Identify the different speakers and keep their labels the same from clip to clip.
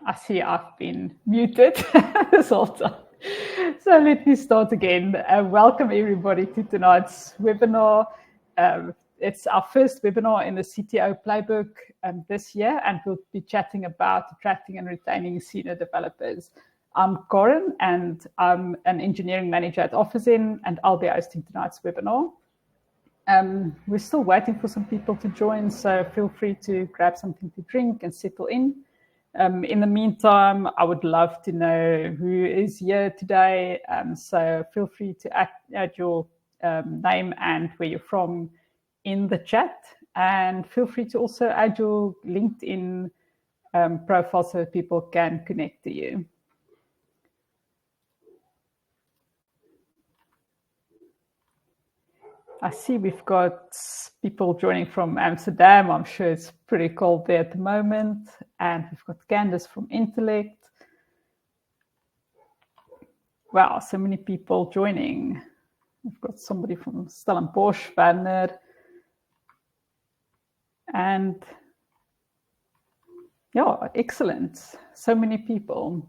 Speaker 1: I see I've been muted this whole time. So let me start again. Welcome everybody to tonight's webinar. It's our first webinar in the CTO Playbook this year, and we'll be chatting about attracting and retaining senior developers. I'm Corin, and I'm an engineering manager at OfficeIn, and I'll be hosting tonight's webinar. We're still waiting for some people to join, so feel free to grab something to drink and settle in. In the meantime, I would love to know who is here today. So feel free to add your name and where you're from in the chat. And feel free to also add your LinkedIn profile so that people can connect to you. I see we've got people joining from Amsterdam. I'm sure it's pretty cold there at the moment. And we've got Candace from Intellect. Wow, so many people joining. We've got somebody from Stellenbosch, Werner. And yeah, excellent. So many people.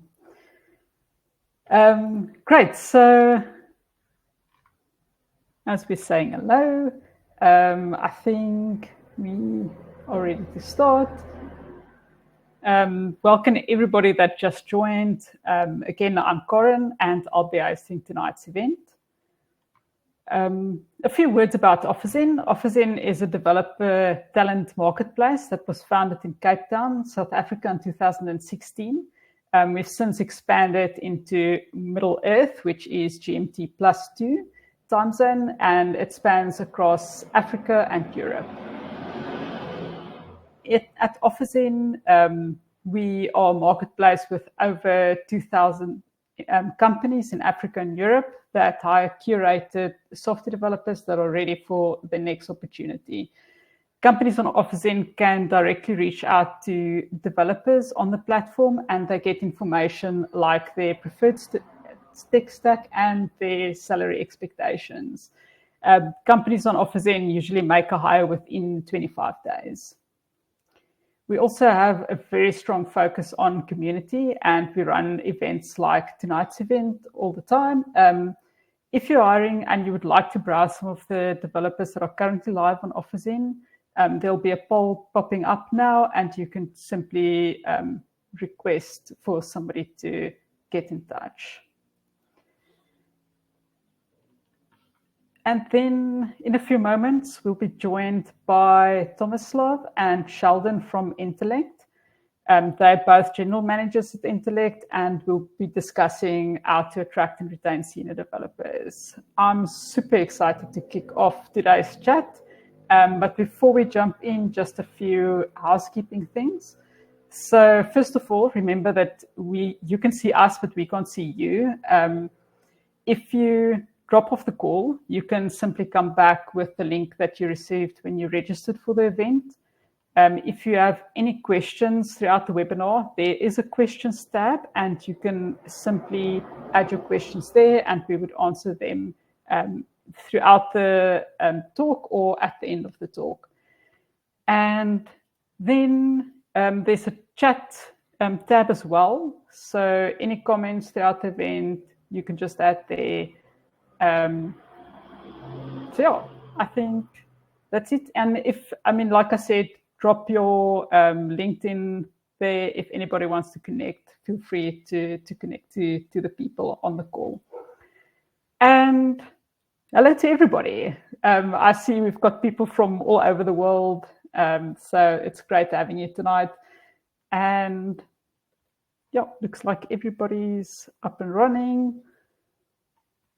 Speaker 1: Great. So as we're saying hello, I think we are ready to start. Welcome everybody that just joined. Again, I'm Corin, and I'll be hosting tonight's event. A few words about OfficeIn. OfficeIn is a developer talent marketplace that was founded in Cape Town, South Africa in 2016. We've since expanded into Middle Earth, which is GMT +2 time zone, and it spans across Africa and Europe. At OfficeIn, we are a marketplace with over 2,000 companies in Africa and Europe that hire curated software developers that are ready for the next opportunity. Companies on OfficeIn can directly reach out to developers on the platform, and they get information like their preferred tech stack and their salary expectations. Companies on OfficeIn usually make a hire within 25 days. We also have a very strong focus on community, and we run events like tonight's event all the time. If you're hiring and you would like to browse some of the developers that are currently live on OfficeIn, there'll be a poll popping up now, and you can simply request for somebody to get in touch. And then in a few moments, we'll be joined by Tomislav and Sheldon from Intellect. They're both general managers at Intellect, and we'll be discussing how to attract and retain senior developers. I'm super excited to kick off today's chat. But before we jump in, just a few housekeeping things. So first of all, remember that you can see us, but we can't see you. If you drop off the call, you can simply come back with the link that you received when you registered for the event. If you have any questions throughout the webinar, there is a questions tab, and you can simply add your questions there, and we would answer them throughout the talk or at the end of the talk. And then there's a chat tab as well. So any comments throughout the event, you can just add there. So yeah, I think that's it. And like I said, drop your LinkedIn there. If anybody wants to connect, feel free to connect to the people on the call. And hello to everybody. I see we've got people from all over the world. So it's great having you tonight. And yeah, looks like everybody's up and running.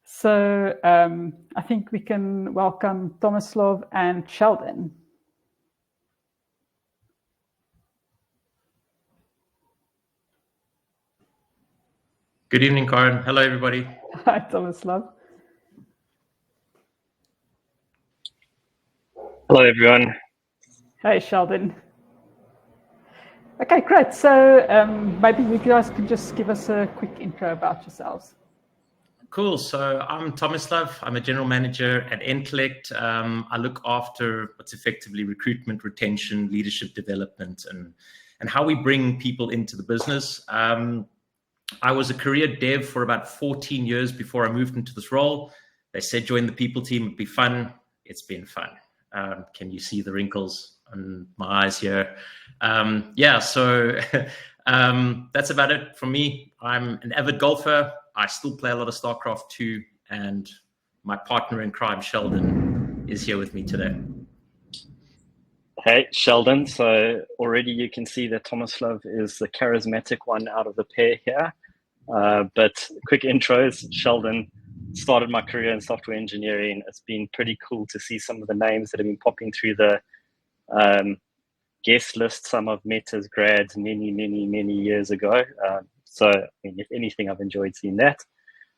Speaker 1: So I think we can welcome Tomislav and Sheldon.
Speaker 2: Good evening, Karen. Hello, everybody.
Speaker 1: Hi, Tomislav.
Speaker 3: Hello, everyone.
Speaker 1: Hey, Sheldon. Okay, great. So maybe you guys can just give us a quick intro about yourselves.
Speaker 2: Cool. So I'm Tomislav. I'm a general manager at Intellect. I look after what's effectively recruitment, retention, leadership development, and how we bring people into the business. I was a career dev for about 14 years before I moved into this role. They said join the people team, it'd be fun. It's been fun. Can you see the wrinkles on my eyes here? So that's about it from me. I'm an avid golfer. I still play a lot of StarCraft 2, and my partner in crime, Sheldon, is here with me today.
Speaker 3: Hey, Sheldon. So already you can see that Tomislav is the charismatic one out of the pair here. But quick intros, Sheldon started my career in software engineering. It's been pretty cool to see some of the names that have been popping through the guest list. Some I've met as grads many years ago. If anything, I've enjoyed seeing that.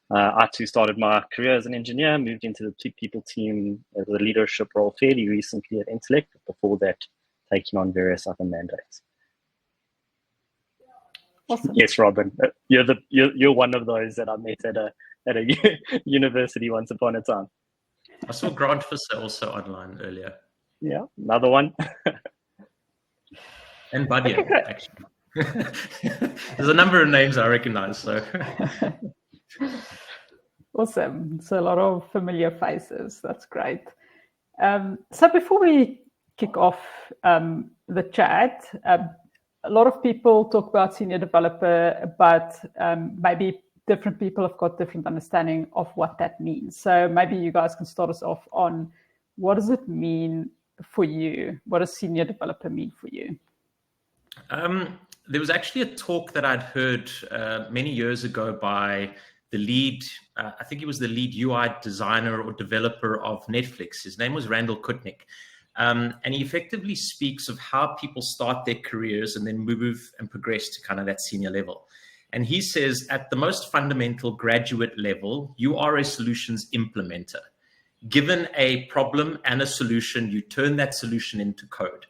Speaker 3: I too started my career as an engineer, moved into the people team as a leadership role fairly recently at Intellect, but before that, taking on various other mandates.
Speaker 1: Awesome.
Speaker 3: Yes, Robin, you're one of those that I met at a university once upon a time.
Speaker 2: I saw Grant Fisser also online earlier.
Speaker 3: Yeah, another one.
Speaker 2: And Badia, okay, actually. There's a number of names I recognize. So.
Speaker 1: Awesome. So a lot of familiar faces. That's great. So before we kick off the chat, a lot of people talk about senior developer, but maybe different people have got different understanding of what that means. So maybe you guys can start us off on what does it mean for you? What does senior developer mean for you?
Speaker 2: There was actually a talk that I'd heard many years ago by the lead, I think he was the lead UI designer or developer of Netflix. His name was Randall Kutnick. And he effectively speaks of how people start their careers and then move and progress to kind of that senior level. And he says at the most fundamental graduate level, you are a solutions implementer. Given a problem and a solution, you turn that solution into code.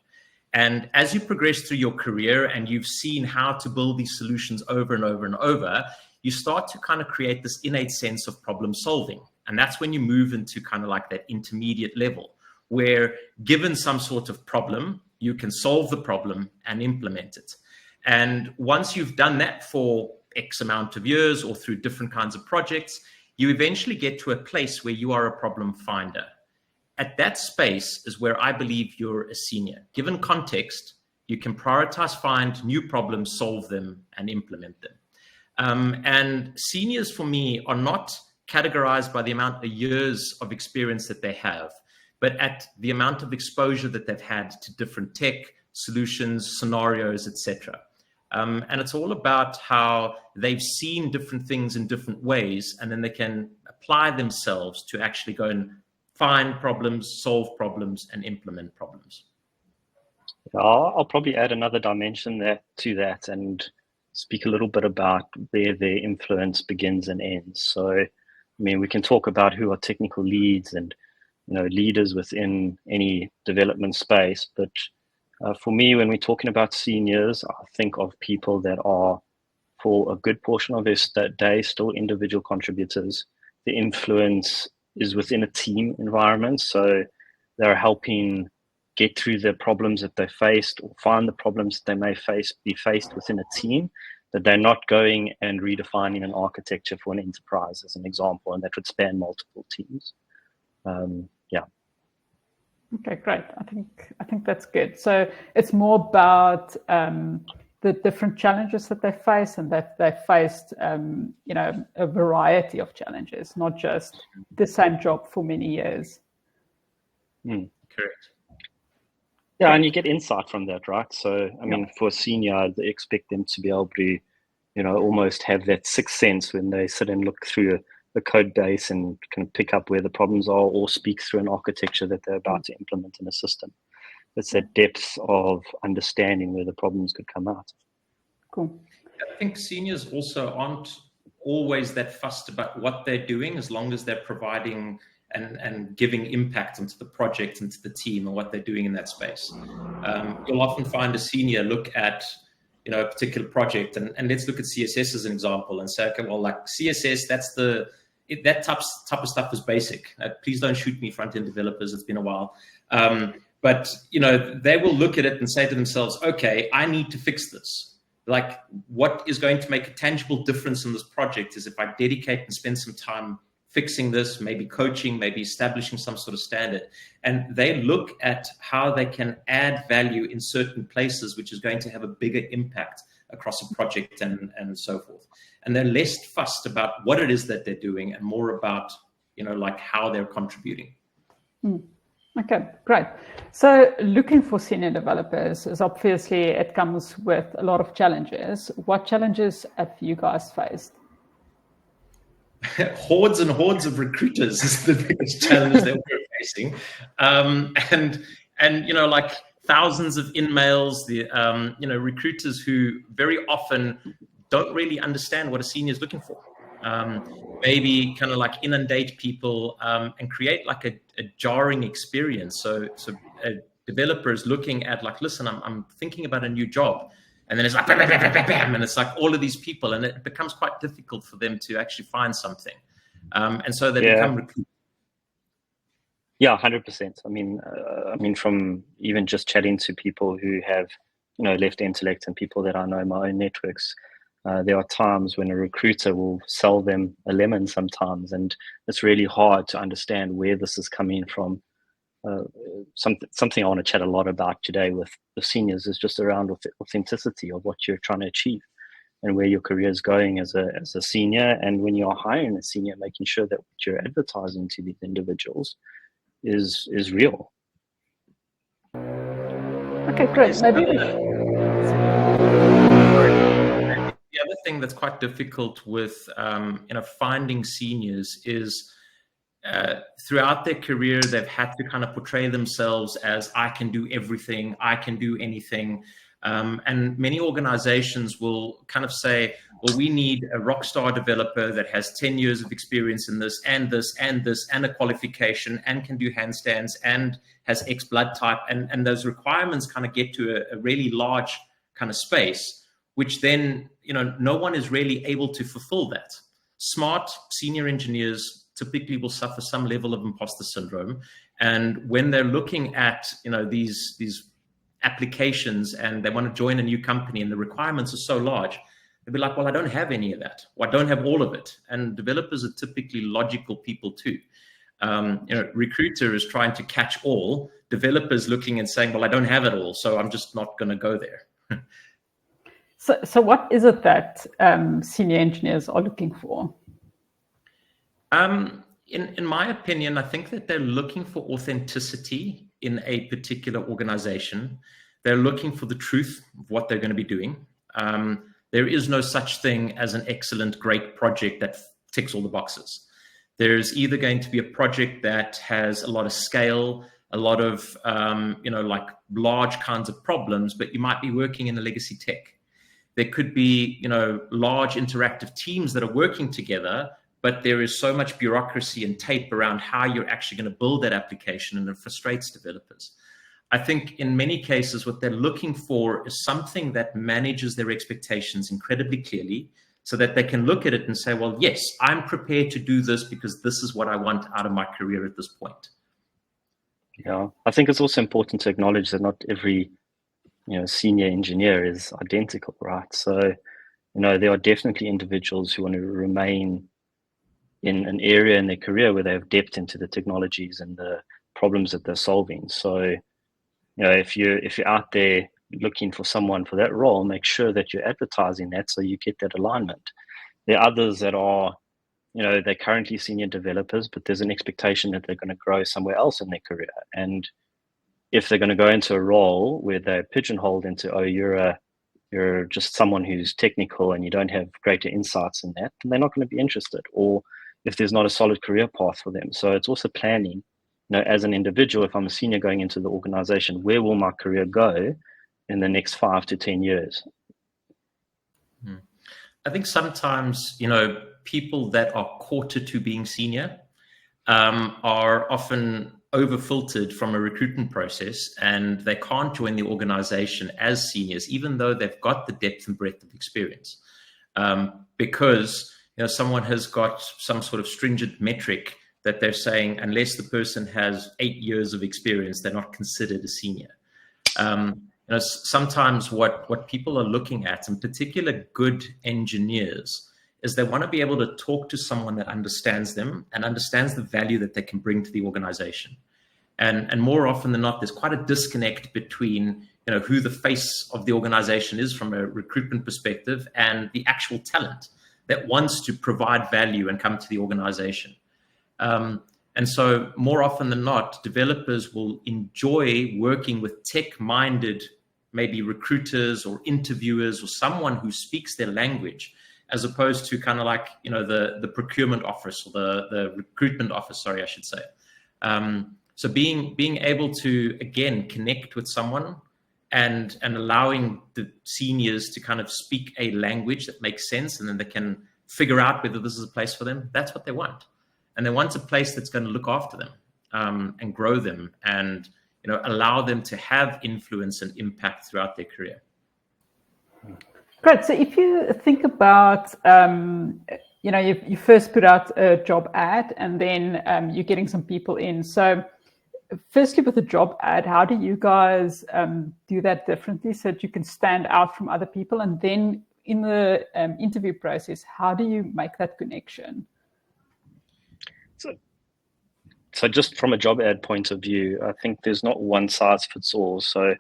Speaker 2: And as you progress through your career and you've seen how to build these solutions over and over and over, you start to kind of create this innate sense of problem solving. And that's when you move into kind of like that intermediate level, where given some sort of problem, you can solve the problem and implement it. And once you've done that for X amount of years or through different kinds of projects, you eventually get to a place where you are a problem finder. At that space is where I believe you're a senior. Given context, you can prioritize, find new problems, solve them, and implement them. And seniors for me are not categorized by the amount of years of experience that they have, but at the amount of exposure that they've had to different tech solutions, scenarios, etc. And it's all about how they've seen different things in different ways, and then they can apply themselves to actually go and find problems, solve problems, and implement problems.
Speaker 3: I'll probably add another dimension to that and speak a little bit about where their influence begins and ends. So I mean, we can talk about who are technical leads and leaders within any development space, but for me, when we're talking about seniors, I think of people that are, for a good portion of their day, still individual contributors. The influence is within a team environment, so they're helping get through the problems that they faced, or find the problems that they may be faced within a team, that they're not going and redefining an architecture for an enterprise, as an example, and that would span multiple teams. Yeah.
Speaker 1: Okay, great. I think that's good. So it's more about the different challenges that they face, and that they faced, a variety of challenges, not just the same job for many years.
Speaker 2: Correct.
Speaker 3: Yeah, and you get insight from that, right? So, I mean, for a senior, they expect them to be able to, almost have that sixth sense when they sit and look through the code base and can pick up where the problems are, or speak through an architecture that they're about to implement in a system. It's that depth of understanding where the problems could come out.
Speaker 1: Cool.
Speaker 2: I think seniors also aren't always that fussed about what they're doing, as long as they're providing and giving impact into the project, into the team, and what they're doing in that space. You'll often find a senior look at a particular project, and let's look at CSS as an example, and say, okay, well, like CSS, that type of stuff is basic. Please don't shoot me, front-end developers. It's been a while. But they will look at it and say to themselves, okay, I need to fix this. Like, what is going to make a tangible difference in this project is if I dedicate and spend some time fixing this, maybe coaching, maybe establishing some sort of standard. And they look at how they can add value in certain places, which is going to have a bigger impact across a project and so forth. And they're less fussed about what it is that they're doing, and more about, like how they're contributing.
Speaker 1: Okay, great. So looking for senior developers is obviously, it comes with a lot of challenges. What challenges have you guys faced?
Speaker 2: Hordes and hordes of recruiters is the biggest challenge that we're facing. And like thousands of in-mails, recruiters who very often don't really understand what a senior is looking for. Maybe kind of like inundate people and create like a jarring experience. So a developer is looking at like, listen, I'm thinking about a new job. And then it's like, bam, bam, bam, bam, bam, and it's like all of these people, and it becomes quite difficult for them to actually find something. And so they become recruiters.
Speaker 3: Yeah, 100%. I mean, from even just chatting to people who have, left Intellect, and people that I know in my own networks, there are times when a recruiter will sell them a lemon sometimes, and it's really hard to understand where this is coming from. Something I want to chat a lot about today with the seniors is just around the authenticity of what you're trying to achieve, and where your career is going as a senior. And when you're hiring a senior, making sure that what you're advertising to these individuals is real.
Speaker 1: Okay, great. Maybe
Speaker 2: the other thing that's quite difficult with finding seniors is throughout their career, they've had to kind of portray themselves as, I can do everything, I can do anything. And many organizations will kind of say, well, we need a rock star developer that has 10 years of experience in this and this and this, and a qualification, and can do handstands, and has X blood type. And those requirements kind of get to a really large kind of space, which then, no one is really able to fulfill that. Smart senior engineers typically will suffer some level of imposter syndrome. And when they're looking at, these applications, and they want to join a new company and the requirements are so large, they'll be like, well, I don't have any of that, or I don't have all of it. And developers are typically logical people too. Recruiter is trying to catch all. Developers looking and saying, well, I don't have it all, so I'm just not going to go there.
Speaker 1: So what is it that senior engineers are looking for?
Speaker 2: In my opinion, I think that they're looking for authenticity in a particular organization. They're looking for the truth of what they're going to be doing. There is no such thing as an excellent, great project that ticks all the boxes. There's either going to be a project that has a lot of scale, a lot of, like large kinds of problems, but you might be working in a legacy tech. There could be, large interactive teams that are working together, but there is so much bureaucracy and tape around how you're actually going to build that application, and it frustrates developers. I think in many cases, what they're looking for is something that manages their expectations incredibly clearly, so that they can look at it and say, well, yes, I'm prepared to do this because this is what I want out of my career at this point.
Speaker 3: Yeah, I think it's also important to acknowledge that not every, senior engineer is identical, right? So, there are definitely individuals who want to remain in an area in their career where they have depth into the technologies and the problems that they're solving. So, if you're out there looking for someone for that role, make sure that you're advertising that so you get that alignment. There are others that are, they're currently senior developers, but there's an expectation that they're going to grow somewhere else in their career. And if they're going to go into a role where they're pigeonholed into, oh, you're just someone who's technical and you don't have greater insights in that, then they're not going to be interested. Or if there's not a solid career path for them. So it's also planning, as an individual, if I'm a senior going into the organization, where will my career go in the next 5 to 10 years?
Speaker 2: I think sometimes, people that are quarter to being senior are often over-filtered from a recruitment process, and they can't join the organization as seniors, even though they've got the depth and breadth of experience, because someone has got some sort of stringent metric that they're saying, unless the person has 8 years of experience, they're not considered a senior. Sometimes what people are looking at, in particular good engineers, is they want to be able to talk to someone that understands them and understands the value that they can bring to the organization. And more often than not, there's quite a disconnect between who the face of the organization is from a recruitment perspective and the actual talent that wants to provide value and come to the organization. And so more often than not, developers will enjoy working with tech-minded, maybe recruiters or interviewers or someone who speaks their language, as opposed to kind of like, the procurement office or the recruitment office, sorry, I should say. So being able to, again, connect with someone and allowing the seniors to kind of speak a language that makes sense, and then they can figure out whether this is a place for them. That's what they want. And they want a place that's going to look after them and grow them and, allow them to have influence and impact throughout their career.
Speaker 1: Great. So if you think about, you first put out a job ad and then you're getting some people in. So firstly, with a job ad, how do you guys do that differently so that you can stand out from other people? And then in the interview process, how do you make that connection?
Speaker 3: So just from a job ad point of view, I think there's not one size fits all. So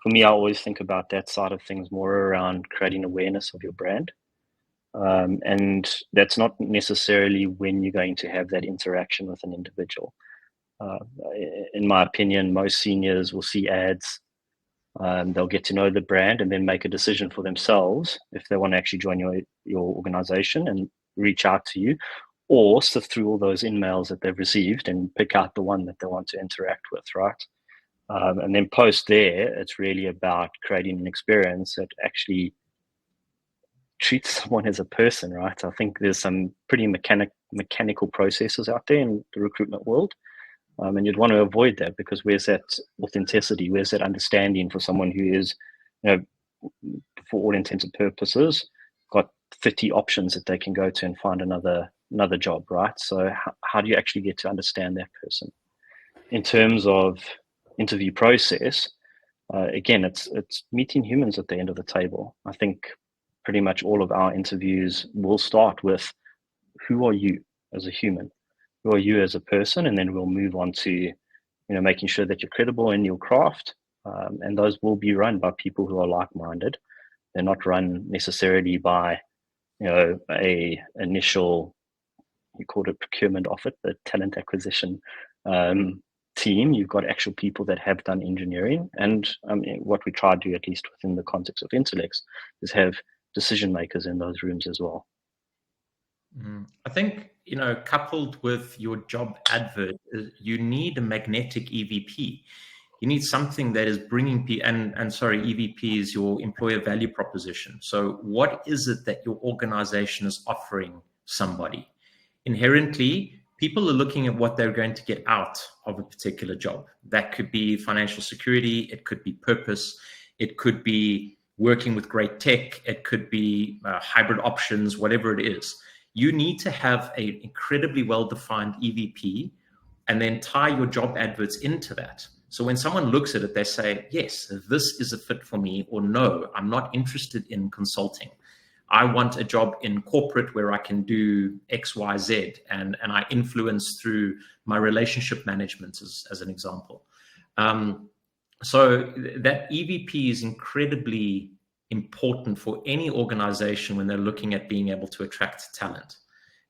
Speaker 3: for me, I always think about that side of things more around creating awareness of your brand. And that's not necessarily when you're going to have that interaction with an individual. In my opinion, most seniors will see ads, they'll get to know the brand and then make a decision for themselves if they want to actually join your organization and reach out to you, or sift through all those emails that they've received and pick out the one that they want to interact with, right? And then post there, it's really about creating an experience that actually treats someone as a person, right? I think there's some pretty mechanical processes out there in the recruitment world. And you'd want to avoid that, because where's that authenticity? Where's that understanding for someone who is, for all intents and purposes, got 50 options that they can go to and find another job, right? So how do you actually get to understand that person? In terms of interview process, again, it's meeting humans at the end of the table. I think pretty much all of our interviews will start with, who are you as a human? Who are you as a person? And then we'll move on to, making sure that you're credible in your craft. And those will be run by people who are like-minded. They're not run necessarily by, a initial, you called it procurement office, the talent acquisition team. You've got actual people that have done engineering. And what we try to do, at least within the context of Intellects, is have decision makers in those rooms as well.
Speaker 2: I think, coupled with your job advert, you need a magnetic EVP. You need something that is bringing people, EVP is your employer value proposition. So what is it that your organization is offering somebody? inherently, people are looking at what they're going to get out of a particular job. That could be financial security, it could be purpose, it could be working with great tech, it could be hybrid options, whatever it is. You need to have an incredibly well-defined EVP and then tie your job adverts into that. So when someone looks at it, they say, yes, this is a fit for me, or no, I'm not interested in consulting. I want a job in corporate where I can do X, Y, Z, and I influence through my relationship management, as an example. So that EVP is incredibly important for any organization when they're looking at being able to attract talent.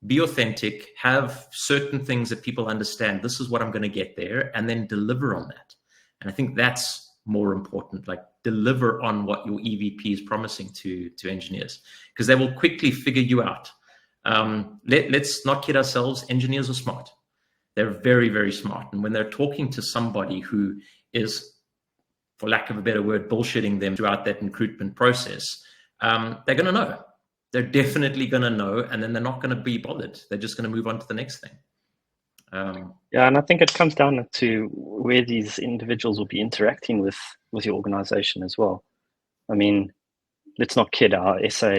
Speaker 2: Be authentic, have certain things that people understand. This is what I'm going to get there, and then deliver on that. And I think that's more important, like deliver on what your EVP is promising to engineers, because they will quickly figure you out. Let's not kid ourselves. Engineers are smart. They're very, very smart. And when they're talking to somebody who is, for lack of a better word, bullshitting them throughout that recruitment process, they're going to know. They're definitely going to know, and then they're not going to be bothered. They're just going to move on to the next thing.
Speaker 3: Yeah, and I think it comes down to where these individuals will be interacting with your organization as well. I mean, let's not kid, our SA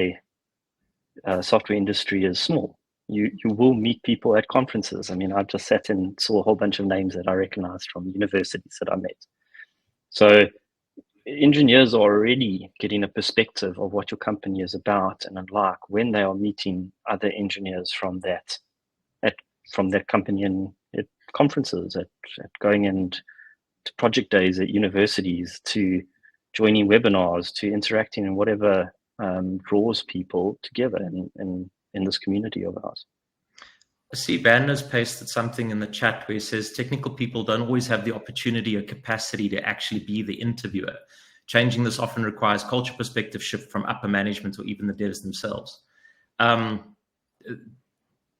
Speaker 3: software industry is small. You will meet people at conferences. I mean, I just sat and saw a whole bunch of names that I recognized from universities that I met. So engineers are already getting a perspective of what your company is about and unlike when they are meeting other engineers from that company and at conferences, at going and to project days at universities, to joining webinars, to interacting in whatever draws people together in this community of ours.
Speaker 2: I see Banner's pasted something in the chat where he says technical people don't always have the opportunity or capacity to actually be the interviewer. Changing this often requires culture perspective shift from upper management or even the devs themselves.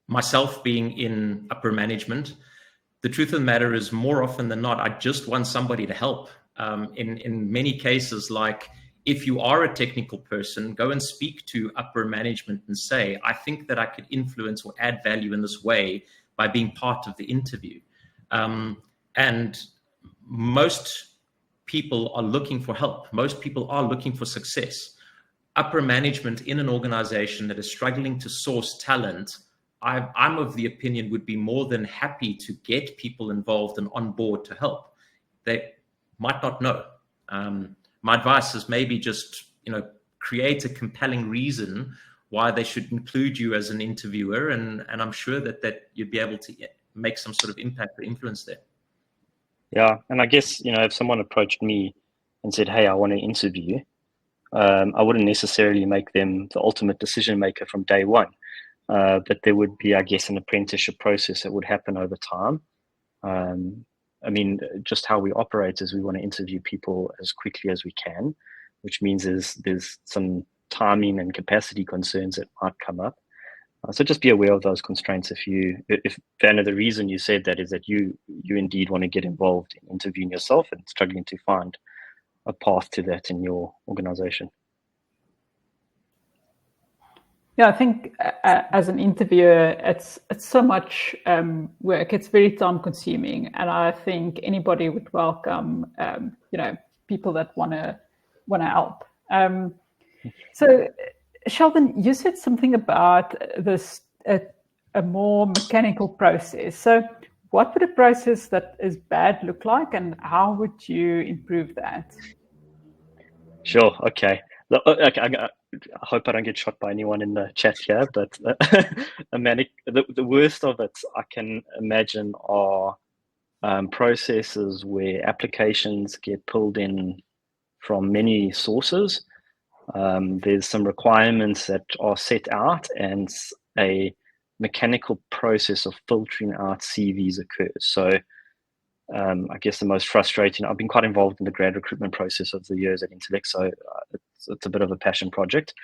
Speaker 2: Myself being in upper management, the truth of the matter is more often than not, I just want somebody to help. In many cases, like if you are a technical person, go and speak to upper management and say, I think that I could influence or add value in this way by being part of the interview. And most people are looking for help. Most people are looking for success. Upper management in an organization that is struggling to source talent, I'm of the opinion would be more than happy to get people involved and on board to help. They might not know. My advice is maybe just, create a compelling reason why they should include you as an interviewer. And I'm sure that you'd be able to make some sort of impact or influence there.
Speaker 3: Yeah. And I guess, if someone approached me and said, hey, I want to interview, I wouldn't necessarily make them the ultimate decision maker from day one. But there would be, I guess, an apprenticeship process that would happen over time. I mean, just how we operate is we want to interview people as quickly as we can, which means there's some timing and capacity concerns that might come up. So just be aware of those constraints. If Vanna, the reason you said that is that you indeed want to get involved in interviewing yourself and struggling to find a path to that in your organization.
Speaker 1: Yeah, I think as an interviewer, it's so much work. It's very time consuming, and I think anybody would welcome, people that want to help. So, Sheldon, you said something about this a more mechanical process. So, what would a process that is bad look like, and how would you improve that?
Speaker 3: Sure. Okay. I hope I don't get shot by anyone in the chat here, but the worst of it I can imagine are processes where applications get pulled in from many sources. There's some requirements that are set out and a mechanical process of filtering out CVs occurs. So I guess the most frustrating, I've been quite involved in the grad recruitment process over the years at Intellect, so it's a bit of a passion project.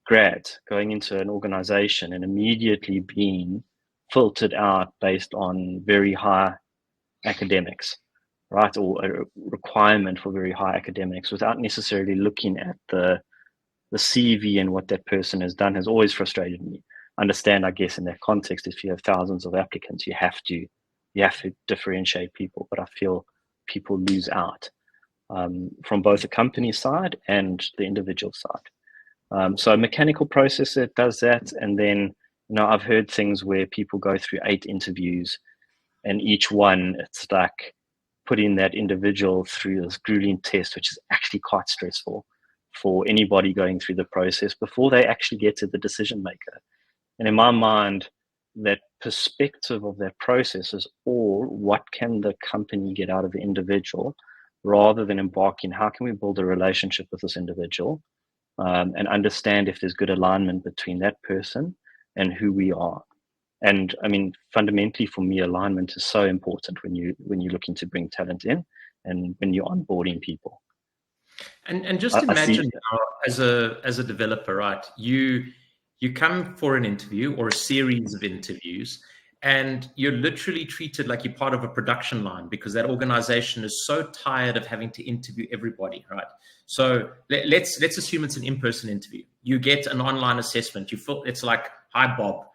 Speaker 3: Grad going into an organization and immediately being filtered out based on very high academics, right? Or a requirement for very high academics without necessarily looking at the CV and what that person has done has always frustrated me. understand, I guess, in that context, if you have thousands of applicants, you have to differentiate people. But I feel people lose out from both the company side and the individual side. So a mechanical processor does that, and then I've heard things where people go through 8 interviews, and each one it's like putting that individual through this grueling test, which is actually quite stressful for anybody going through the process before they actually get to the decision maker. And in my mind, that perspective of that process is all what can the company get out of the individual, rather than embarking how can we build a relationship with this individual, and understand if there's good alignment between that person and who we are. And I mean, fundamentally for me, alignment is so important when you're looking to bring talent in and when you're onboarding people.
Speaker 2: And just imagine now, as a developer, right? You come for an interview or a series of interviews, and you're literally treated like you're part of a production line, because that organization is so tired of having to interview everybody, right? So let's assume it's an in-person interview. You get an online assessment. You feel it's like, hi Bob,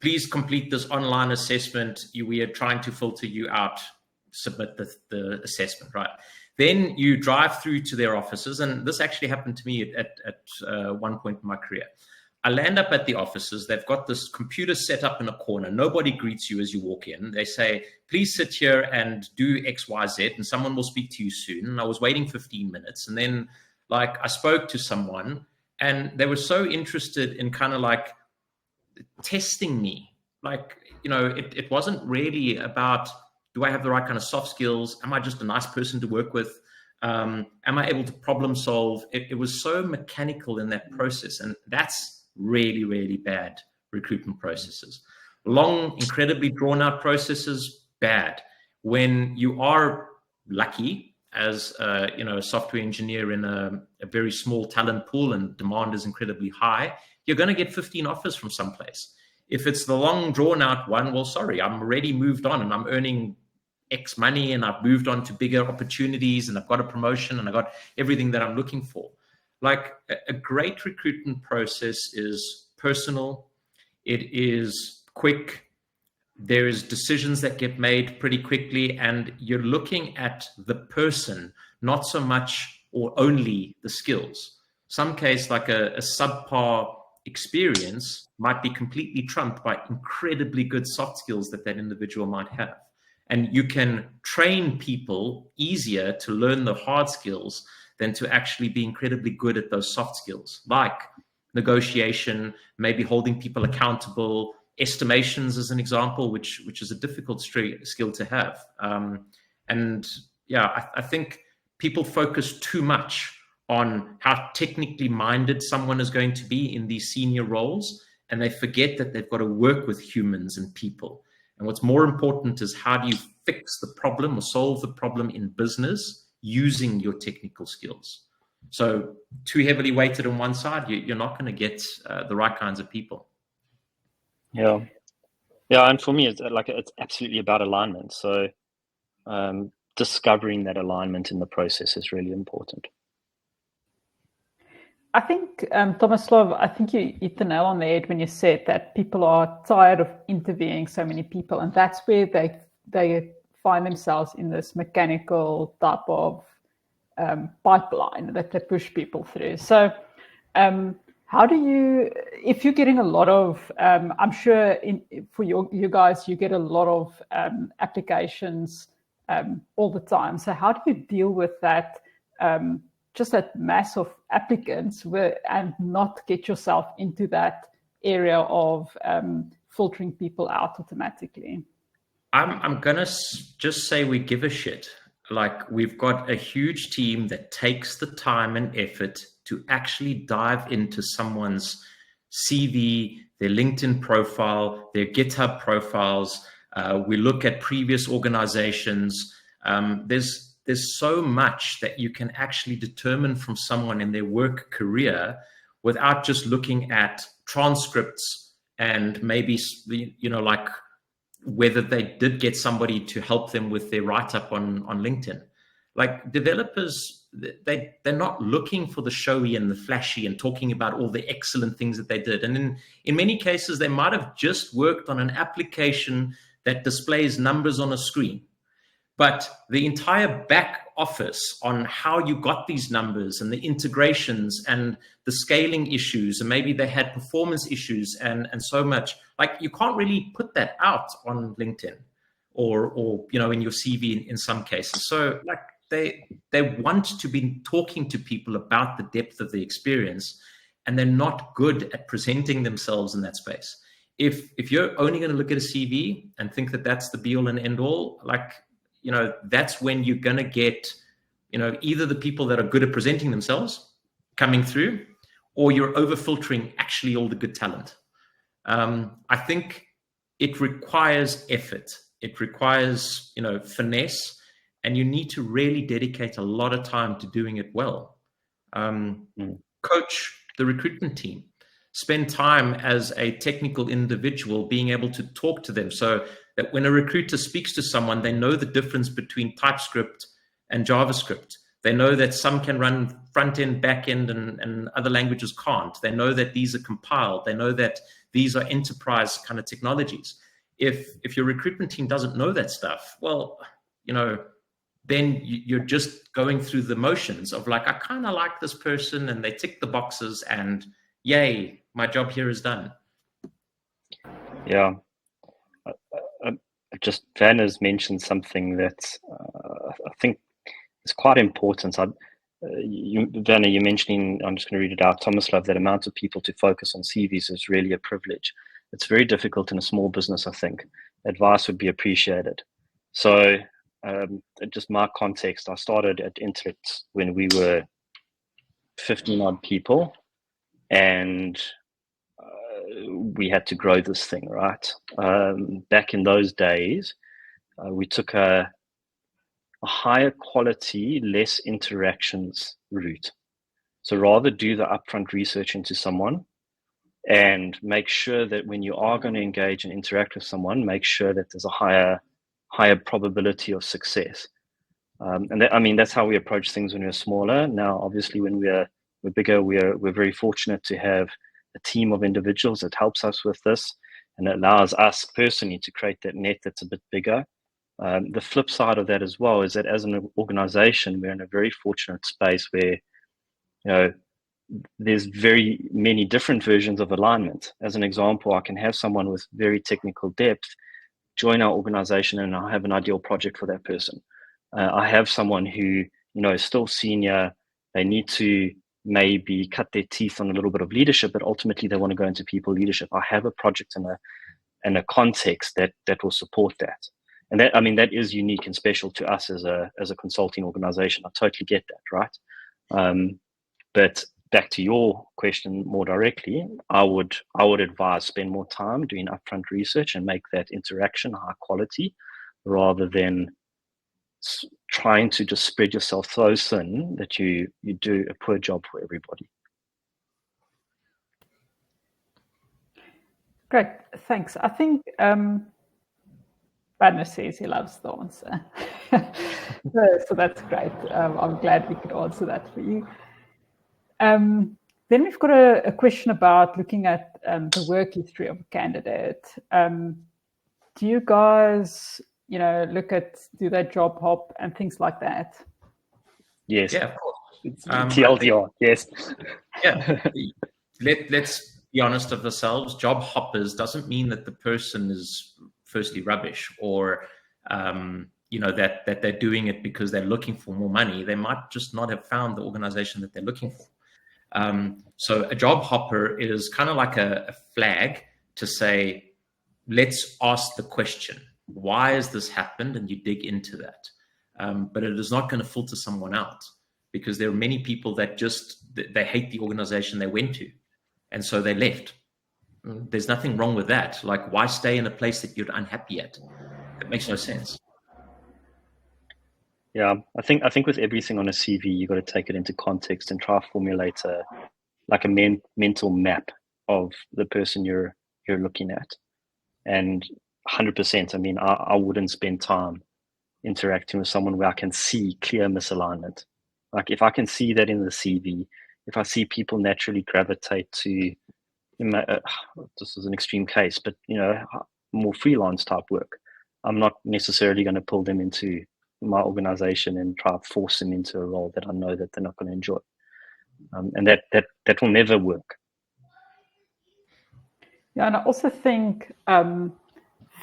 Speaker 2: please complete this online assessment. We are trying to filter you out. Submit the assessment, right? Then you drive through to their offices, and this actually happened to me at one point in my career. I land up at the offices. They've got this computer set up in a corner. Nobody greets you as you walk in. They say, please sit here and do X, Y, Z, and someone will speak to you soon. And I was waiting 15 minutes. And then I spoke to someone, and they were so interested in kind of testing me. It wasn't really about, do I have the right kind of soft skills? Am I just a nice person to work with? Am I able to problem solve? It was so mechanical in that process. And that's really, really bad recruitment processes. Long, incredibly drawn out processes, bad. When you are lucky as a software engineer in a very small talent pool and demand is incredibly high, you're going to get 15 offers from someplace. If it's the long drawn out one, well, sorry, I'm already moved on and I'm earning X money and I've moved on to bigger opportunities and I've got a promotion and I got everything that I'm looking for. A great recruitment process is personal. It is quick. There's decisions that get made pretty quickly, and you're looking at the person, not so much or only the skills. Some case, like a subpar experience might be completely trumped by incredibly good soft skills that individual might have. And you can train people easier to learn the hard skills than to actually be incredibly good at those soft skills, like negotiation, maybe holding people accountable, estimations as an example, which is a difficult skill to have. I think people focus too much on how technically minded someone is going to be in these senior roles, and they forget that they've got to work with humans and people. And what's more important is, how do you fix the problem or solve the problem in business using your technical skills? So too heavily weighted on one side, you're not going to get the right kinds of people.
Speaker 3: Yeah. And for me, it's absolutely about alignment. So discovering that alignment in the process is really important.
Speaker 1: I think, Tomislav, I think you hit the nail on the head when you said that people are tired of interviewing so many people, and that's where they find themselves in this mechanical type of pipeline that they push people through. So how do you, if you're getting a lot of, I'm sure for you guys, you get a lot of applications all the time. So how do you deal with that, just that mass of applicants, and not get yourself into that area of filtering people out automatically?
Speaker 2: I'm going to just say we give a shit. We've got a huge team that takes the time and effort to actually dive into someone's CV, their LinkedIn profile, their GitHub profiles. We look at previous organizations. There's so much that you can actually determine from someone in their work career without just looking at transcripts and maybe, whether they did get somebody to help them with their write-up on LinkedIn. Like developers, they're not looking for the showy and the flashy and talking about all the excellent things that they did. And in many cases, they might have just worked on an application that displays numbers on a screen. But the entire back office on how you got these numbers and the integrations and the scaling issues, and maybe they had performance issues and so much, like you can't really put that out on LinkedIn or you know, in your CV in some cases. So like they want to be talking to people about the depth of the experience, and they're not good at presenting themselves in that space. If you're only going to look at a CV and think that that's the be all and end all, like, you know, that's when you're going to get, you know, either the people that are good at presenting themselves coming through, or you're over filtering actually all the good talent. I think it requires effort. It requires, you know, finesse, and you need to really dedicate a lot of time to doing it well. Coach the recruitment team. Spend time as a technical individual being able to talk to them so that when a recruiter speaks to someone, they know the difference between TypeScript and JavaScript. They know that some can run front end, back end, and other languages can't. They know that these are compiled. They know that these are enterprise kind of technologies. If your recruitment team doesn't know that stuff, well, you know, then you're just going through the motions of like, I kind of like this person and they tick the boxes and yay, my job here is done.
Speaker 3: Yeah. Just Van has mentioned something that I think is quite important. Vanna, you're mentioning, I'm just going to read it out, Thomas Love, that amount of people to focus on CVs is really a privilege. It's very difficult in a small business, I think. Advice would be appreciated. So just my context, I started at Intellect when we were 15 odd people, and we had to grow this thing, right? Back in those days, we took a higher quality, less interactions route. So rather do the upfront research into someone and make sure that when you are going to engage and interact with someone, make sure that there's a higher probability of success. And that, I mean, that's how we approach things when we're smaller. Now, obviously, when we're bigger, we're very fortunate to have a team of individuals that helps us with this, and it allows us personally to create that net that's a bit bigger. The flip side of that as well is that as an organization, we're in a very fortunate space where, you know, there's very many different versions of alignment. As an example, I can have someone with very technical depth join our organization and I have an ideal project for that person. I have someone who, you know, is still senior. They need to maybe cut their teeth on a little bit of leadership, but ultimately they want to go into people leadership. I have a project and a context that will support that. And that, I mean, that is unique and special to us as a consulting organization. I totally get that, right? But back to your question more directly, I would advise spend more time doing upfront research and make that interaction high quality, rather than trying to just spread yourself so thin that you do a poor job for everybody.
Speaker 1: Great, thanks. I think Badner says he loves the answer. So that's great. I'm glad we could answer that for you. Then we've got a question about looking at the work history of a candidate. Do you guys, you know, do they job hop and things like that?
Speaker 3: Yes.
Speaker 2: Yeah, of course.
Speaker 3: It's TLDR, yes.
Speaker 2: Yeah. Let's be honest of ourselves. Job hoppers doesn't mean that the person is firstly rubbish, or you know, that they're doing it because they're looking for more money. They might just not have found the organization that they're looking for. So a job hopper is kind of like a flag to say, let's ask the question, why has this happened? And you dig into that. But it is not going to filter someone out, because there are many people that they hate the organization they went to, and so they left. There's nothing wrong with that. Like, why stay in a place that you're unhappy at? It makes no sense.
Speaker 3: Yeah, I think with everything on a CV, you got to take it into context and try to formulate a mental map of the person you're looking at. And 100%, I mean, I wouldn't spend time, interacting with someone where I can see clear misalignment. Like if I can see that in the CV, if I see people naturally gravitate to, this is an extreme case, but more freelance type work, I'm not necessarily going to pull them into my organization and try to force them into a role that I know that they're not going to enjoy, and that will never work.
Speaker 1: Yeah, and I also think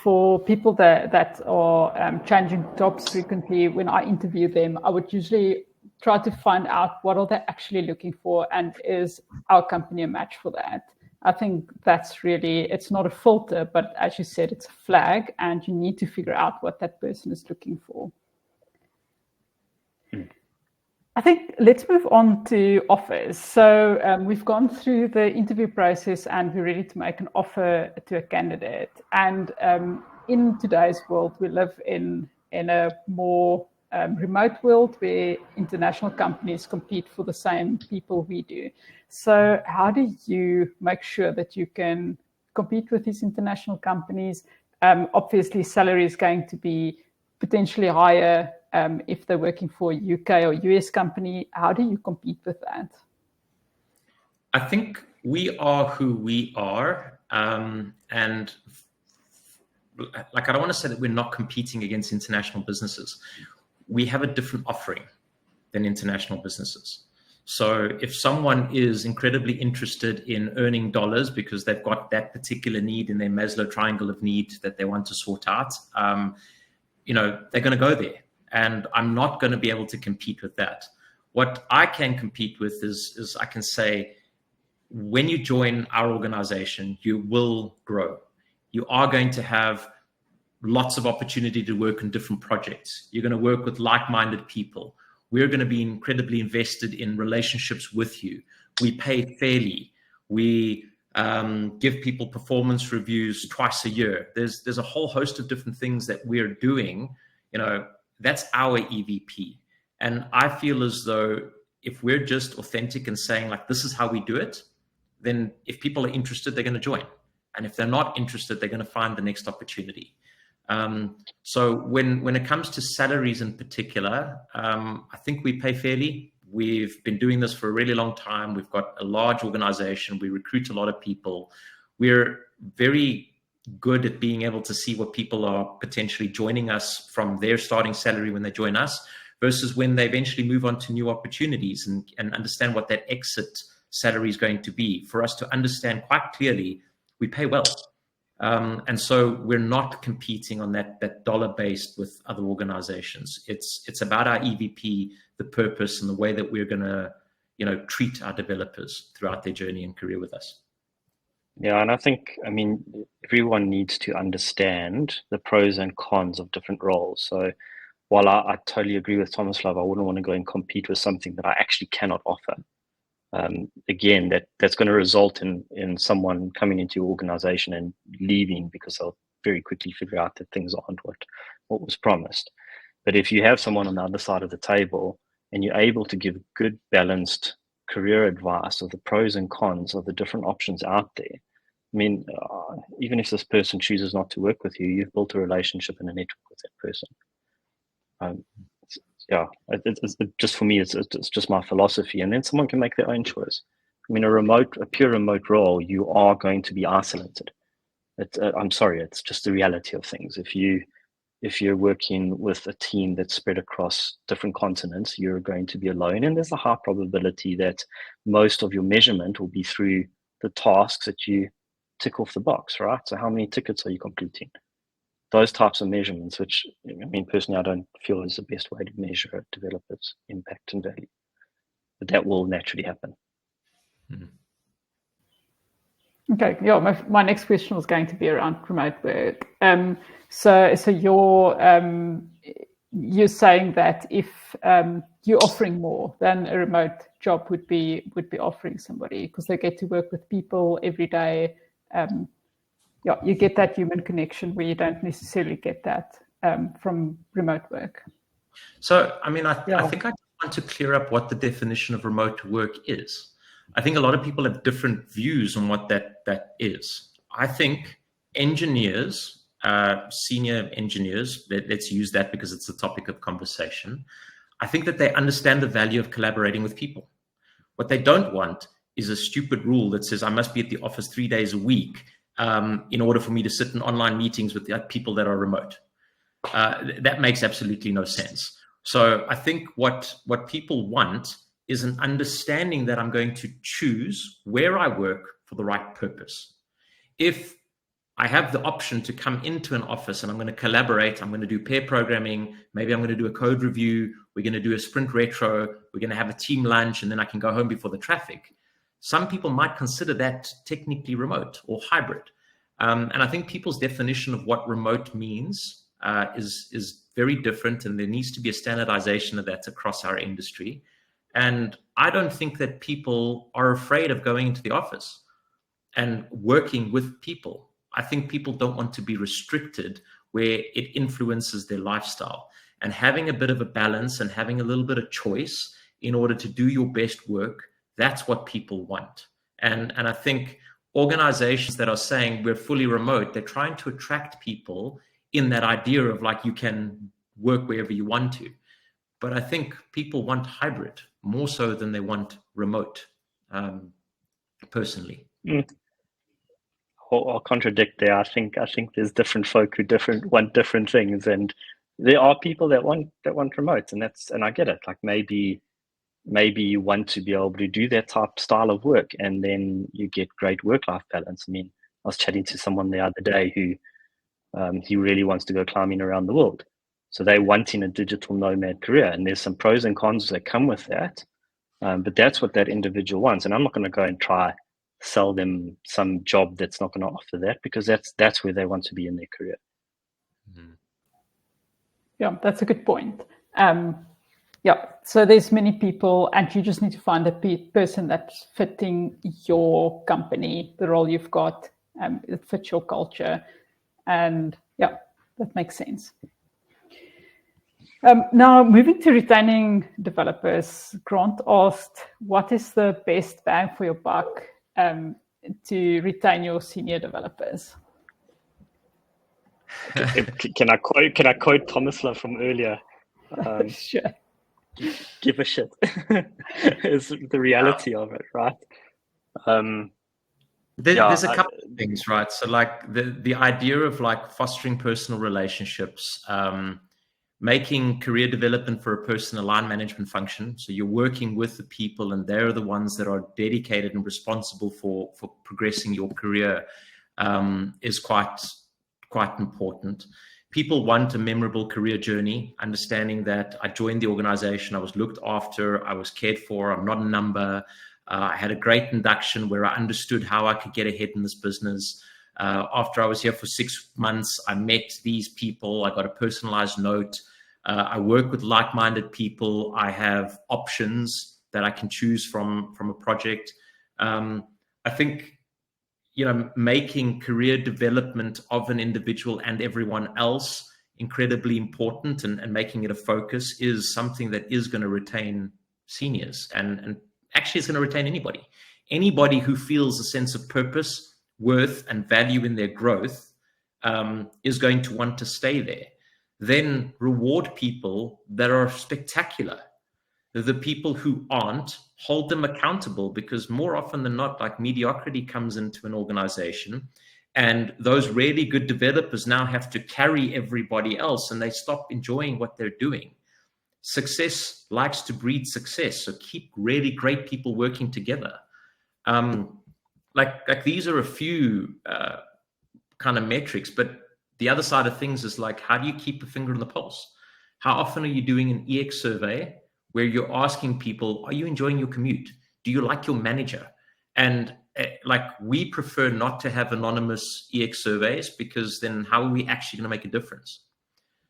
Speaker 1: for people that are changing jobs frequently, when I interview them, I would usually try to find out what are they actually looking for, and is our company a match for that? I think that's really, it's not a filter, but as you said, it's a flag, and you need to figure out what that person is looking for. I think let's move on to offers. So we've gone through the interview process and we're ready to make an offer to a candidate. And in today's world, we live in a more remote world where international companies compete for the same people we do. So how do you make sure that you can compete with these international companies? Obviously, salary is going to be potentially higher if they're working for a UK or US company. How do you compete with that?
Speaker 2: I think we are who we are. And like, I don't want to say that we're not competing against international businesses. We have a different offering than international businesses. So if someone is incredibly interested in earning dollars because they've got that particular need in their Maslow triangle of need that they want to sort out, they're going to go there. And I'm not going to be able to compete with that. What I can compete with is I can say, when you join our organization, you will grow. You are going to have lots of opportunity to work on different projects. You're going to work with like-minded people. We're going to be incredibly invested in relationships with you. We pay fairly. We give people performance reviews twice a year. There's a whole host of different things that we're doing. That's our EVP. And I feel as though if we're just authentic and saying, like, this is how we do it, then if people are interested, they're going to join. And if they're not interested, they're going to find the next opportunity. So when it comes to salaries in particular, I think we pay fairly. We've been doing this for a really long time. We've got a large organization. We recruit a lot of people. We're very good at being able to see what people are potentially joining us from their starting salary when they join us versus when they eventually move on to new opportunities, and understand what that exit salary is going to be. For us to understand quite clearly, we pay well. And so we're not competing on that dollar based with other organizations. It's about our EVP, the purpose, and the way that we're going to, treat our developers throughout their journey and career with us.
Speaker 3: Yeah, and I think, everyone needs to understand the pros and cons of different roles. So while I totally agree with Thomas Love, I wouldn't want to go and compete with something that I actually cannot offer. Again, that's going to result in someone coming into your organization and leaving because they'll very quickly figure out that things aren't what was promised. But if you have someone on the other side of the table and you're able to give good, balanced career advice of the pros and cons of the different options out there, even if this person chooses not to work with you, you've built a relationship and a network with that person. It's just, for me, it's just my philosophy, and then someone can make their own choice. A pure remote role, you are going to be isolated. I'm sorry, it's just the reality of things. If you're working with a team that's spread across different continents, you're going to be alone, and there's a high probability that most of your measurement will be through the tasks that you tick off the box, right? So how many tickets are you completing? Those types of measurements, which, personally, I don't feel is the best way to measure a developer's impact and value. But that will naturally happen.
Speaker 1: Mm-hmm. Okay. Yeah. My next question was going to be around remote work. So you're saying that if you're offering more than a remote job would be offering somebody, because they get to work with people every day. You get that human connection where you don't necessarily get that from remote work.
Speaker 2: So, I think I want to clear up what the definition of remote work is. I think a lot of people have different views on what that is. I think engineers senior engineers, let's use that because it's the topic of conversation, I think that they understand the value of collaborating with people. What they don't want is a stupid rule that says I must be at the office 3 days a week in order for me to sit in online meetings with the people that are remote. That makes absolutely no sense. So I think what people want is an understanding that I'm going to choose where I work for the right purpose. If I have the option to come into an office and I'm going to collaborate, I'm going to do pair programming, maybe I'm going to do a code review, we're going to do a sprint retro, we're going to have a team lunch, and then I can go home before the traffic. Some people might consider that technically remote or hybrid. And I think people's definition of what remote means is very different, and there needs to be a standardization of that across our industry. And I don't think that people are afraid of going into the office and working with people. I think people don't want to be restricted where it influences their lifestyle. And having a bit of a balance and having a little bit of choice in order to do your best work, that's what people want. And I think organizations that are saying we're fully remote, they're trying to attract people in that idea of like you can work wherever you want to. But I think people want hybrid more so than they want remote, personally.
Speaker 3: I'll contradict there. I think there's different folk who want different things, and there are people that want remote, and I get it. Like maybe you want to be able to do that type style of work, and then you get great work-life balance. I mean, I was chatting to someone the other day who he really wants to go climbing around the world. So they're wanting a digital nomad career, and there's some pros and cons that come with that. But that's what that individual wants, and I'm not going to go and try sell them some job that's not going to offer that, because that's where they want to be in their career.
Speaker 1: Yeah, that's a good point. Yeah, so there's many people, and you just need to find a person that's fitting your company, the role you've got, it fits your culture, and yeah, that makes sense. Now, moving to retaining developers, Grant asked, what is the best bang for your buck to retain your senior developers?
Speaker 3: Can I quote Tomislav from earlier?
Speaker 1: Sure.
Speaker 3: Give a shit is the reality of it, right?
Speaker 2: There's a couple of things, right? So like the idea of like fostering personal relationships, making career development for a person a line management function. So you're working with the people and they're the ones that are dedicated and responsible for progressing your career, is quite important. People want a memorable career journey, understanding that I joined the organization, I was looked after, I was cared for, I'm not a number. I had a great induction where I understood how I could get ahead in this business. After I was here for 6 months, I met these people, I got a personalized note. I work with like-minded people. I have options that I can choose from a project. I think, making career development of an individual and everyone else incredibly important, and making it a focus is something that is going to retain seniors, and actually it's going to retain anybody who feels a sense of purpose, worth, and value in their growth, is going to want to stay there. Then reward people that are spectacular. The people who aren't, hold them accountable, because more often than not, like, mediocrity comes into an organization, and those really good developers now have to carry everybody else, and they stop enjoying what they're doing. Success likes to breed success, so keep really great people working together. Like these are a few kind of metrics, but the other side of things is like, how do you keep a finger on the pulse? How often are you doing an EX survey where you're asking people, are you enjoying your commute? Do you like your manager? And like, we prefer not to have anonymous EX surveys, because then how are we actually going to make a difference?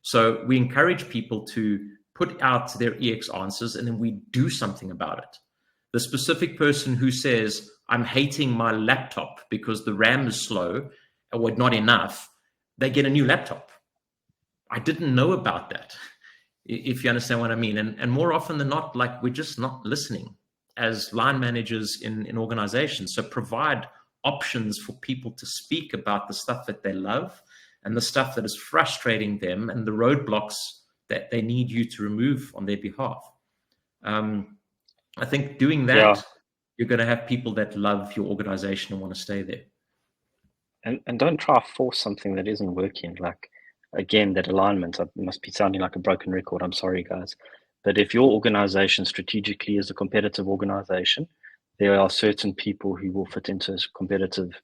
Speaker 2: So we encourage people to put out their EX answers, and then we do something about it. The specific person who says, I'm hating my laptop because the RAM is slow or not enough, they get a new laptop. I didn't know about that, if you understand what I mean. And more often than not, like, we're just not listening as line managers in organizations. So provide options for people to speak about the stuff that they love, and the stuff that is frustrating them and the roadblocks that they need you to remove on their behalf. I think doing that, you're going to have people that love your organization and want to stay there.
Speaker 3: And don't try to force something that isn't working. Like, again, that alignment, I must be sounding like a broken record. I'm sorry, guys. But if your organization strategically is a competitive organization, there are certain people who will fit into a competitive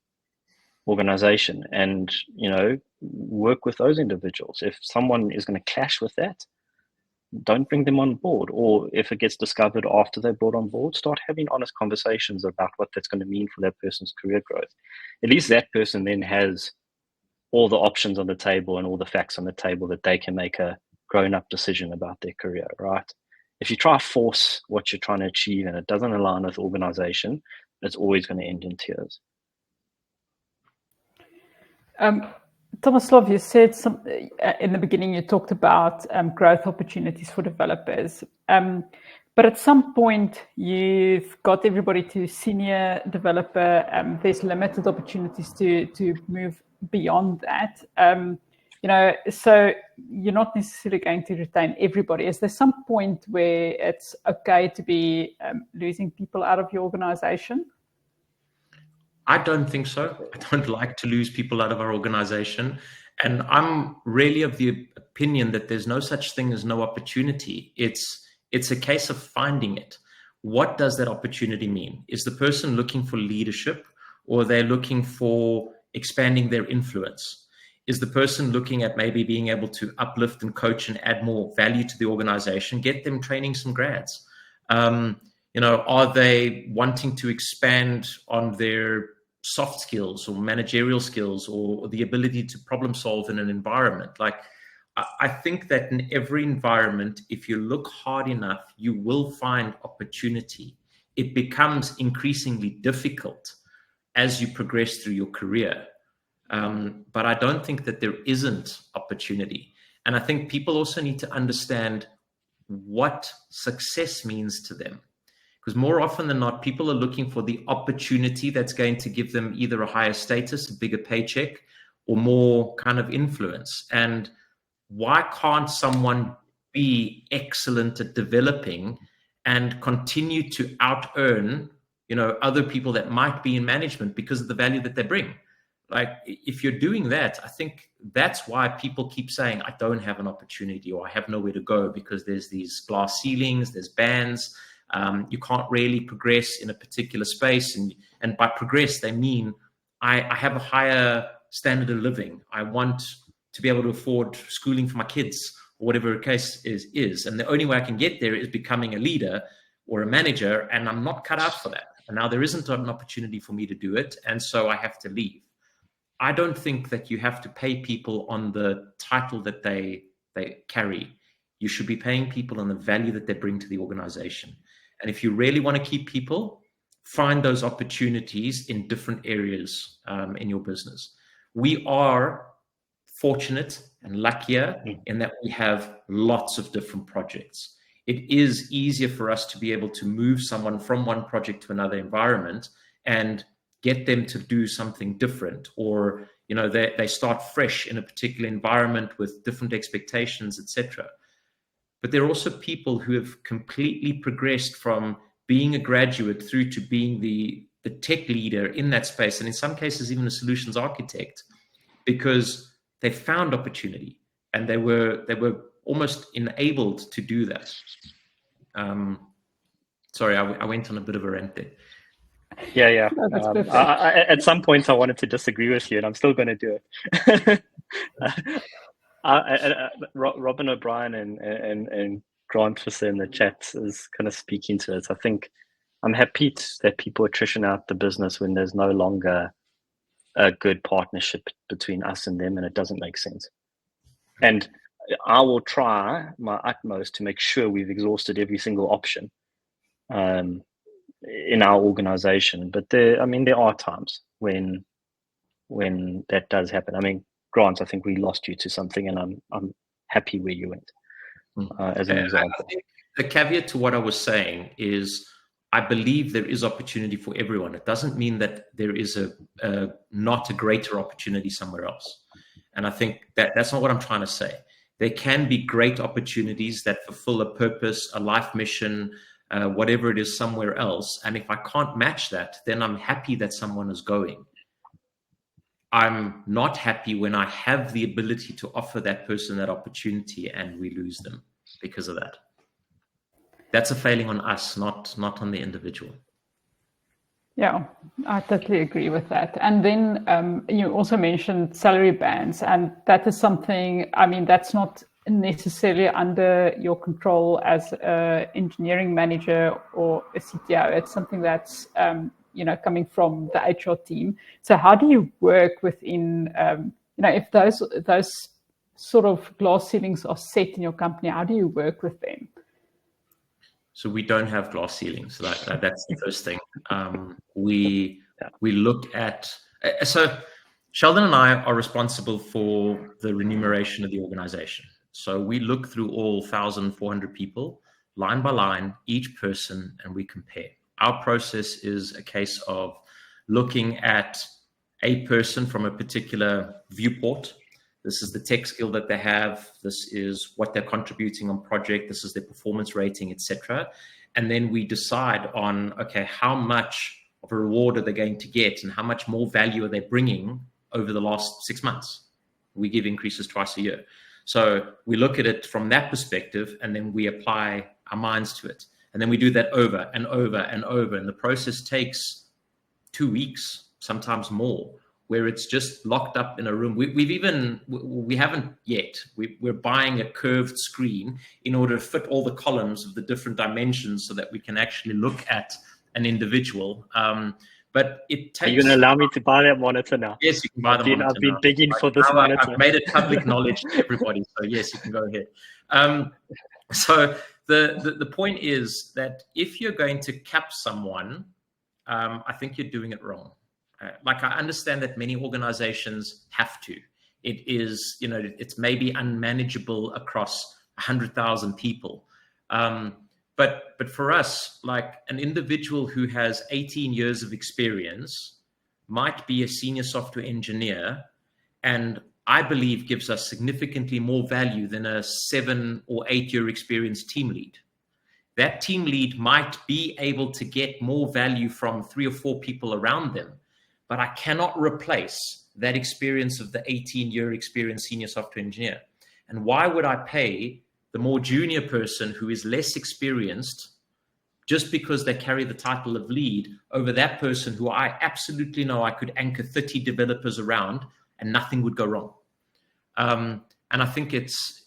Speaker 3: organization, and, you know, work with those individuals. If someone is going to clash with that, don't bring them on board. Or if it gets discovered after they're brought on board, start having honest conversations about what that's going to mean for that person's career growth. At least that person then has all the options on the table and all the facts on the table that they can make a grown-up decision about their career, right? If you try to force what you're trying to achieve and it doesn't align with organization, it's always going to end in tears.
Speaker 1: Tomislav, you said in the beginning, you talked about growth opportunities for developers. But at some point, you've got everybody to senior developer. There's limited opportunities to move beyond that. So you're not necessarily going to retain everybody. Is there some point where it's okay to be losing people out of your organization?
Speaker 2: I don't think so. I don't like to lose people out of our organization. And I'm really of the opinion that there's no such thing as no opportunity. It's a case of finding it. What does that opportunity mean? Is the person looking for leadership, or they're looking for expanding their influence? Is the person looking at maybe being able to uplift and coach and add more value to the organization? Get them training some grads. Are they wanting to expand on their soft skills or managerial skills or the ability to problem solve in an environment? Like, I think that in every environment, if you look hard enough, you will find opportunity. It becomes increasingly difficult as you progress through your career. But I don't think that there isn't opportunity. And I think people also need to understand what success means to them. Because more often than not, people are looking for the opportunity that's going to give them either a higher status, a bigger paycheck, or more kind of influence. And why can't someone be excellent at developing and continue to out-earn, other people that might be in management because of the value that they bring? Like, if you're doing that, I think that's why people keep saying, I don't have an opportunity, or I have nowhere to go, because there's these glass ceilings, there's bans. You can't really progress in a particular space. And by progress, they mean I have a higher standard of living. I want to be able to afford schooling for my kids, or whatever the case is. And the only way I can get there is becoming a leader or a manager, and I'm not cut out for that. And now there isn't an opportunity for me to do it, and so I have to leave. I don't think that you have to pay people on the title that they carry. You should be paying people on the value that they bring to the organization. And if you really want to keep people, find those opportunities in different areas in your business. We are fortunate and luckier in that we have lots of different projects. It is easier for us to be able to move someone from one project to another environment and get them to do something different, or they start fresh in a particular environment with different expectations, etc. But there are also people who have completely progressed from being a graduate through to being the tech leader in that space, and in some cases even a solutions architect, because they found opportunity and they were almost enabled to do that. Sorry, I went on a bit of a rant there.
Speaker 3: Yeah. At some points I wanted to disagree with you, and I'm still going to do it. Robin O'Brien and Grant Fisser in the chat is kind of speaking to it. I think I'm happy that people attrition out the business when there's no longer a good partnership between us and them, and it doesn't make sense. And I will try my utmost to make sure we've exhausted every single option in our organization. But there are times when that does happen. I mean, Grant, I think we lost you to something, and I'm happy where you went, as an example.
Speaker 2: I think the caveat to what I was saying is, I believe there is opportunity for everyone. It doesn't mean that there is not a greater opportunity somewhere else. And I think that's not what I'm trying to say. There can be great opportunities that fulfill a purpose, a life mission, whatever it is somewhere else. And if I can't match that, then I'm happy that someone is going. I'm not happy when I have the ability to offer that person that opportunity and we lose them because of that. That's a failing on us, not on the individual.
Speaker 1: Yeah, I totally agree with that. And then you also mentioned salary bands, and that is something, I mean, that's not necessarily under your control as an engineering manager or a CTO. It's something that's, coming from the HR team. So how do you work within, if those sort of glass ceilings are set in your company, how do you work with them?
Speaker 2: So we don't have glass ceilings. So that's the first thing. We look at, so Sheldon and I are responsible for the remuneration of the organization. So we look through all 1,400 people, line by line, each person, and we compare. Our process is a case of looking at a person from a particular viewport. This is the tech skill that they have. This is what they're contributing on project. This is their performance rating, etc. And then we decide on, okay, how much of a reward are they going to get and how much more value are they bringing over the last 6 months? We give increases twice a year. So we look at it from that perspective, and then we apply our minds to it. And then we do that over and over and over. And the process takes 2 weeks, sometimes more, where it's just locked up in a room. We haven't yet. We're buying a curved screen in order to fit all the columns of the different dimensions so that we can actually look at an individual. But it takes...
Speaker 3: Are you going to allow me to buy that monitor now?
Speaker 2: Yes, you can buy the monitor.
Speaker 3: I've been digging for this monitor.
Speaker 2: I've made it public knowledge to everybody. So yes, you can go ahead. So the point is that if you're going to cap someone, I think you're doing it wrong. Like, I understand that many organizations have to. It is, it's maybe unmanageable across 100,000 people. But for us, like, an individual who has 18 years of experience might be a senior software engineer, and I believe gives us significantly more value than a 7 or 8 year experienced team lead. That team lead might be able to get more value from 3 or 4 people around them, but I cannot replace that experience of the 18-year experienced senior software engineer. And why would I pay the more junior person who is less experienced just because they carry the title of lead over that person who I absolutely know I could anchor 30 developers around and nothing would go wrong? And I think it's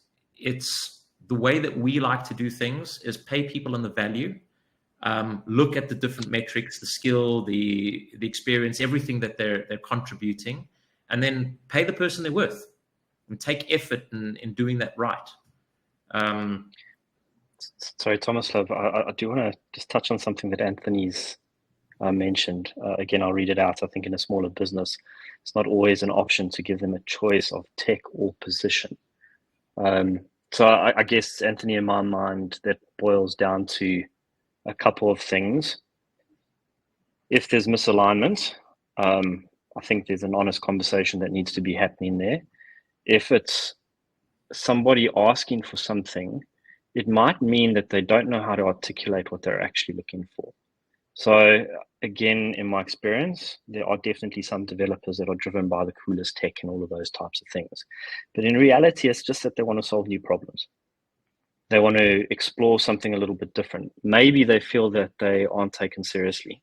Speaker 2: the way that we like to do things is pay people on the value. Look at the different metrics, the skill, the experience, everything that they're contributing, and then pay the person they're worth and take effort in doing that right.
Speaker 3: Sorry, Tomislav, I do want to just touch on something that Anthony's mentioned. Again, I'll read it out. I think in a smaller business, it's not always an option to give them a choice of tech or position. So I guess, Anthony, in my mind, that boils down to a couple of things. If there's misalignment, I think there's an honest conversation that needs to be happening there. If it's somebody asking for something, it might mean that they don't know how to articulate what they're actually looking for. So again, in my experience, there are definitely some developers that are driven by the coolest tech and all of those types of things. But in reality, it's just that they want to solve new problems. They want to explore something a little bit different. Maybe they feel that they aren't taken seriously.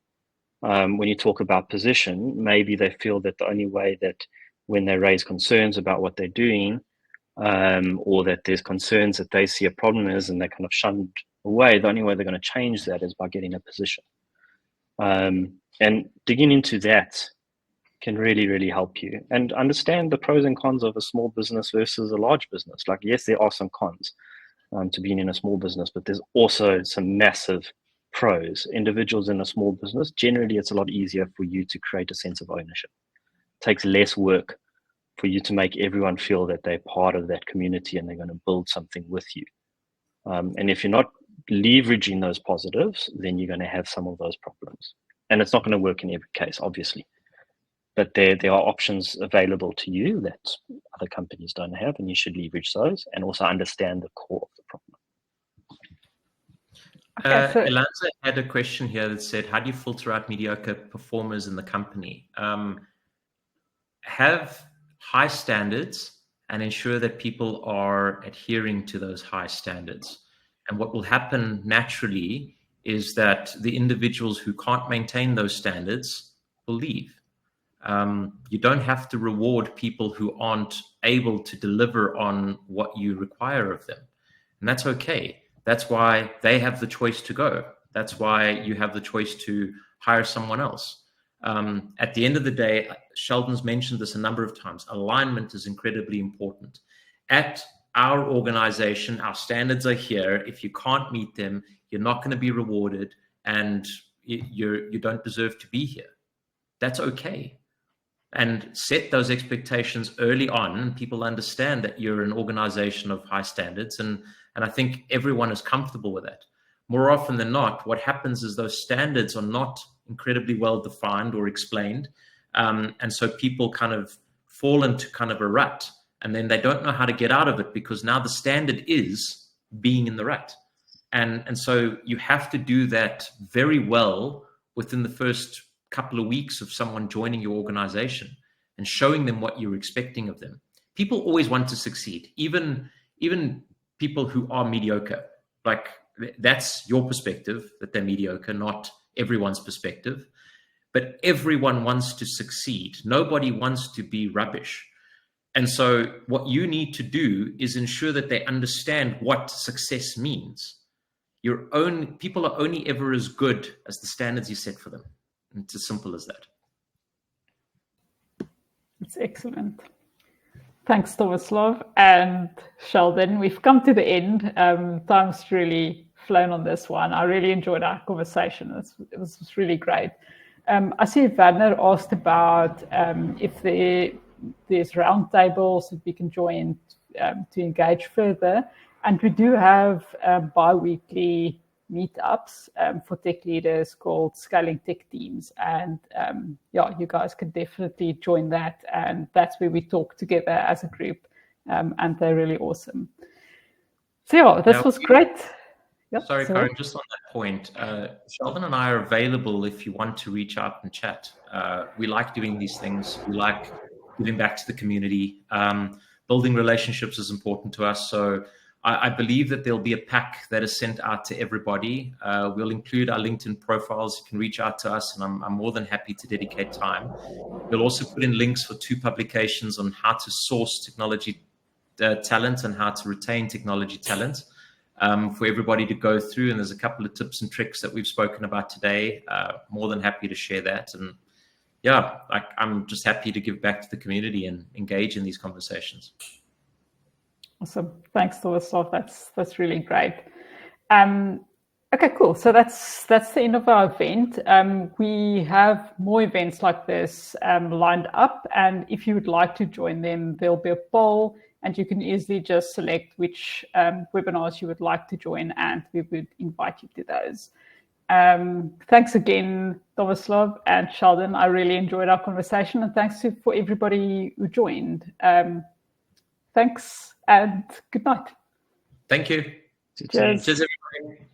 Speaker 3: When you talk about position, maybe they feel that the only way that when they raise concerns about what they're doing, or that there's concerns that they see a problem is and they're kind of shunned away, the only way they're going to change that is by getting a position. And digging into that can really, really help you. And understand the pros and cons of a small business versus a large business. Like, yes, there are some cons to being in a small business, but there's also some massive pros. Individuals in a small business, generally it's a lot easier for you to create a sense of ownership. It takes less work for you to make everyone feel that they're part of that community and they're going to build something with you. And if you're not leveraging those positives, then you're going to have some of those problems. And it's not going to work in every case, obviously. but there are options available to you that other companies don't have, and you should leverage those and also understand the core of the problem.
Speaker 1: Okay, so
Speaker 2: Elanza had a question here that said, how do you filter out mediocre performers in the company? Have high standards and ensure that people are adhering to those high standards. And what will happen naturally is that the individuals who can't maintain those standards will leave. You don't have to reward people who aren't able to deliver on what you require of them. And that's okay. That's why they have the choice to go. That's why you have the choice to hire someone else. At the end of the day, Sheldon's mentioned this a number of times. Alignment is incredibly important. At our organization, our standards are here. If you can't meet them, you're not going to be rewarded, and you don't deserve to be here. That's okay. And set those expectations early on, and people understand that you're an organization of high standards, and I think everyone is comfortable with that. More often than not, what happens is those standards are not incredibly well defined or explained, and so people kind of fall into kind of a rut, and then they don't know how to get out of it, because now the standard is being in the rut. And so you have to do that very well within the first couple of weeks of someone joining your organization, and showing them what you're expecting of them. People always want to succeed, even people who are mediocre. Like, that's your perspective, that they're mediocre, not everyone's perspective. But everyone wants to succeed. Nobody wants to be rubbish. And so what you need to do is ensure that they understand what success means. People are only ever as good as the standards you set for them. And it's as simple as that.
Speaker 1: It's excellent. Thanks, Tomislav and Sheldon. We've come to the end. Time's really flown on this one. I really enjoyed our conversation. It was really great. I see Werner asked about if there's roundtables that we can join to engage further. And we do have bi-weekly meetups for tech leaders called Scaling Tech Teams. And you guys can definitely join that. And that's where we talk together as a group. And they're really awesome. So this was great.
Speaker 2: Yep, sorry, Karen, just on that point, Sheldon and I are available if you want to reach out and chat. We like doing these things. We like giving back to the community. Building relationships is important to us. So I believe that there'll be a pack that is sent out to everybody. We'll include our LinkedIn profiles. You can reach out to us, and I'm more than happy to dedicate time. We'll also put in links for 2 publications on how to source technology talent and how to retain technology talent. For everybody to go through, and there's a couple of tips and tricks that we've spoken about today. More than happy to share that, and I'm just happy to give back to the community and engage in these conversations.
Speaker 1: Awesome, thanks, Tomislav. That's really great. Okay, cool. So that's the end of our event. We have more events like this lined up, and if you would like to join them, there'll be a poll. And you can easily just select which webinars you would like to join, and we would invite you to those. Thanks again, Tomislav and Sheldon. I really enjoyed our conversation, and thanks for everybody who joined. Thanks and good night.
Speaker 2: Thank you.
Speaker 1: Cheers.
Speaker 2: Cheers, everybody.